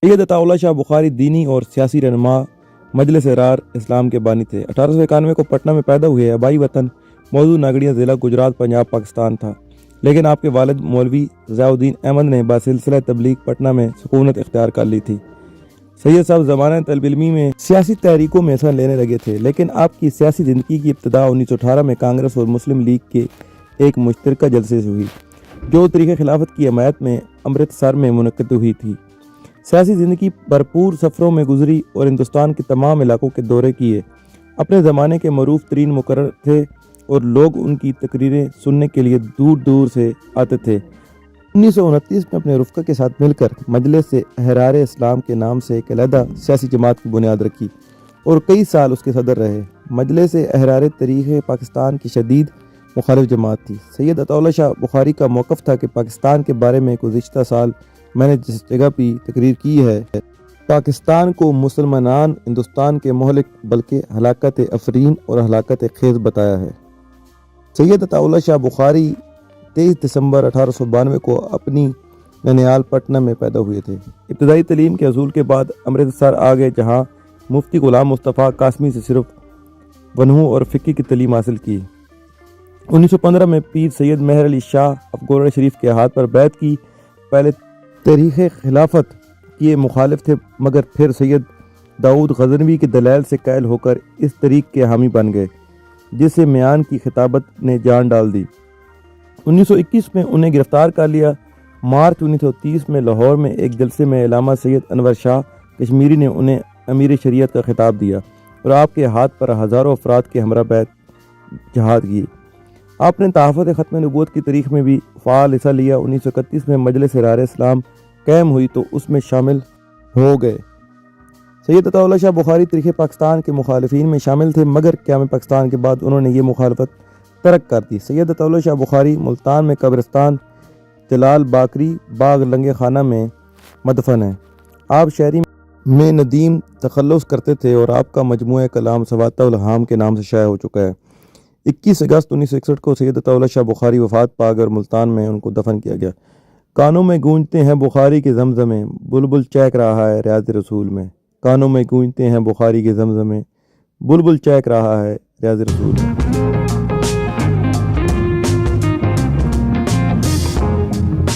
سید عطا اللہ شاہ بخاری دینی اور سیاسی رہنما، مجلس ارار اسلام کے بانی تھے۔ 1891 کو پٹنہ میں پیدا ہوئے۔ آبائی وطن موضوع ناگڑیاں ضلع گجرات پنجاب پاکستان تھا، لیکن آپ کے والد مولوی ضیاء الدین احمد نے بسلسلہ تبلیغ پٹنہ میں سکونت اختیار کر لی تھی۔ سید صاحب زمانہ طالب علمی میں سیاسی تحریکوں میں حصہ لینے لگے تھے، لیکن آپ کی سیاسی زندگی کی ابتدا 1918 میں کانگریس اور مسلم لیگ کے ایک مشترکہ جلسے سے ہوئی، جو طریق خلافت کی حمایت میں امرتسر میں منعقد ہوئی تھی۔ سیاسی زندگی بھرپور سفروں میں گزری اور ہندوستان کے تمام علاقوں کے دورے کیے۔ اپنے زمانے کے معروف ترین مقرر تھے اور لوگ ان کی تقریریں سننے کے لیے دور دور سے آتے تھے۔ 1929 میں اپنے رفقا کے ساتھ مل کر مجلس احرار اسلام کے نام سے ایک علیحدہ سیاسی جماعت کی بنیاد رکھی اور کئی سال اس کے صدر رہے۔ مجلس احرار تاریخ پاکستان کی شدید مخالف جماعت تھی۔ سید عطا اللہ شاہ بخاری کا موقف تھا کہ پاکستان کے بارے میں گزشتہ سال میں نے جس جگہ پہ تقریر کی ہے، پاکستان کو مسلمانان ہندوستان کے مہلک بلکہ ہلاکت افرین اور ہلاکت خیز بتایا ہے۔ سید عطا اللہ شاہ بخاری 23 دسمبر 1892 کو اپنی ننیال پٹنہ میں پیدا ہوئے تھے۔ ابتدائی تعلیم کے حصول کے بعد امرتسر آ گئے، جہاں مفتی غلام مصطفیٰ قاسمی سے صرف ونحو اور فقہ کی تعلیم حاصل کی۔ 1915 میں پیر سید مہر علی شاہ افغان شریف کے ہاتھ پر بیعت کی۔ پہلے تحریک خلافت کے مخالف تھے، مگر پھر سید داؤد غزنوی کے دلائل سے قائل ہو کر اس طریق کے حامی بن گئے، جس سے میان کی خطابت نے جان ڈال دی۔ 1921 میں انہیں گرفتار کر لیا۔ مارچ 1930 میں لاہور میں ایک جلسے میں علامہ سید انور شاہ کشمیری نے انہیں امیر شریعت کا خطاب دیا اور آپ کے ہاتھ پر ہزاروں افراد کے ہمراہ بیعت جہاد کی۔ آپ نے تحفظ ختم نبوت کی تاریخ میں بھی فعال حصہ لیا۔ 1931 میں مجلس ارار اسلام قائم ہوئی تو اس میں شامل ہو گئے۔ سید عطا اللہ شاہ بخاری تاریخ پاکستان کے مخالفین میں شامل تھے، مگر قیام پاکستان کے بعد انہوں نے یہ مخالفت ترک کر دی۔ سید عطا اللہ شاہ بخاری ملتان میں قبرستان جلال باقری باغ لنگے خانہ میں مدفن ہیں۔ آپ شاعری میں ندیم تخلص کرتے تھے اور آپ کا مجموعہ کلام سواتہ الہام کے نام سے شائع ہو چکا ہے۔ 21 اگست 1961 کو سید عطا اللہ شاہ بخاری وفات پا گئے اور ملتان میں ان کو دفن کیا گیا۔ کانوں میں گونجتے ہیں بخاری کے زمزمیں، بلبل چہک رہا ہے ریاض رسول میں۔ کانوں میں گونجتے ہیں بخاری کے زمزمیں، بلبل چہک رہا ہے ریاض رسول میں۔